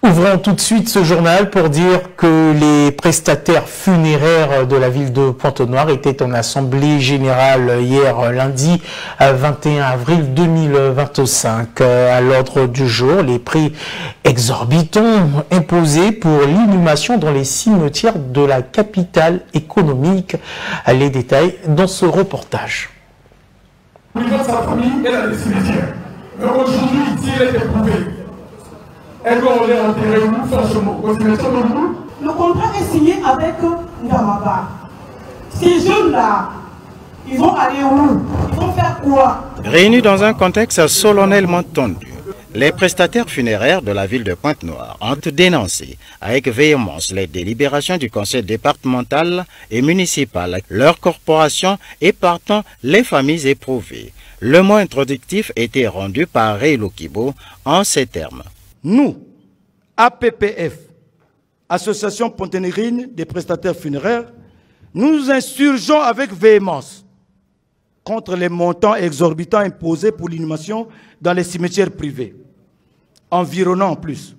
Ouvrons tout de suite ce journal pour dire que les prestataires funéraires de la ville de Pointe-Noire étaient en assemblée générale hier lundi 21 avril 2025. À l'ordre du jour, les prix exorbitants imposés pour l'inhumation dans les cimetières de la capitale économique. Les détails dans ce reportage. Sa famille, elle a des cimetières. Mais aujourd'hui, ici, elle est éprouvée. Elle doit aller enterrer où, forcément, au cimetière de vous. Le contrat est signé avec Ndamaba. Ces jeunes-là, ils vont aller où? Ils vont faire quoi? Réunis dans un contexte solennellement tendu, les prestataires funéraires de la ville de Pointe-Noire ont dénoncé avec véhémence les délibérations du conseil départemental et municipal, leur corporation et partant les familles éprouvées. Le mot introductif était rendu par Ray Lokibo en ces termes. Nous, APPF, Association Ponténérine des prestataires funéraires, nous nous insurgeons avec véhémence contre les montants exorbitants imposés pour l'inhumation dans les cimetières privés, environnants en plus,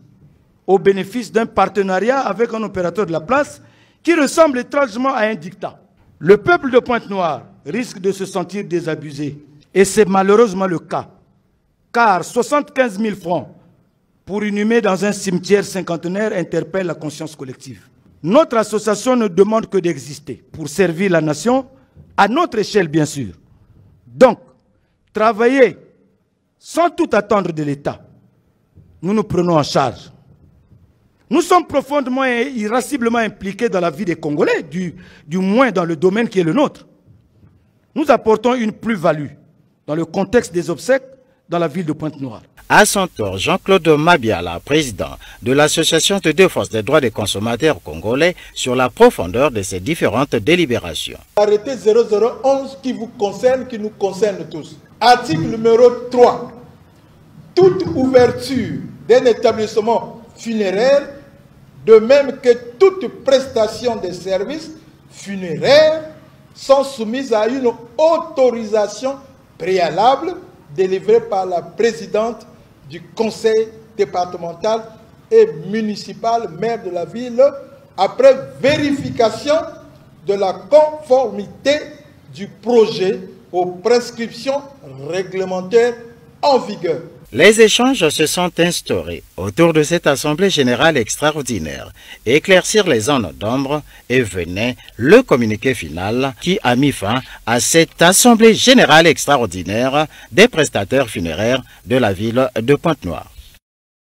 au bénéfice d'un partenariat avec un opérateur de la place qui ressemble étrangement à un dictat. Le peuple de Pointe-Noire risque de se sentir désabusé, et c'est malheureusement le cas, car 75 000 francs pour inhumer dans un cimetière cinquantenaire interpelle la conscience collective. Notre association ne demande que d'exister pour servir la nation, à notre échelle bien sûr. Donc, travailler sans tout attendre de l'État, nous nous prenons en charge. Nous sommes profondément et irasciblement impliqués dans la vie des Congolais, du moins dans le domaine qui est le nôtre. Nous apportons une plus-value dans le contexte des obsèques dans la ville de Pointe-Noire. À son tour, Jean-Claude Mabiala, président de l'Association de défense des droits des consommateurs congolais, sur la profondeur de ces différentes délibérations. Arrêté 0011 qui vous concerne, qui nous concerne tous. Article numéro 3. Toute ouverture d'un établissement funéraire, de même que toute prestation de services funéraires, sont soumises à une autorisation préalable délivrée par la présidente du conseil départemental et municipal, maire de la ville, après vérification de la conformité du projet aux prescriptions réglementaires en vigueur. Les échanges se sont instaurés autour de cette assemblée générale extraordinaire, éclaircir les zones d'ombre et venait le communiqué final qui a mis fin à cette assemblée générale extraordinaire des prestataires funéraires de la ville de Pointe-Noire.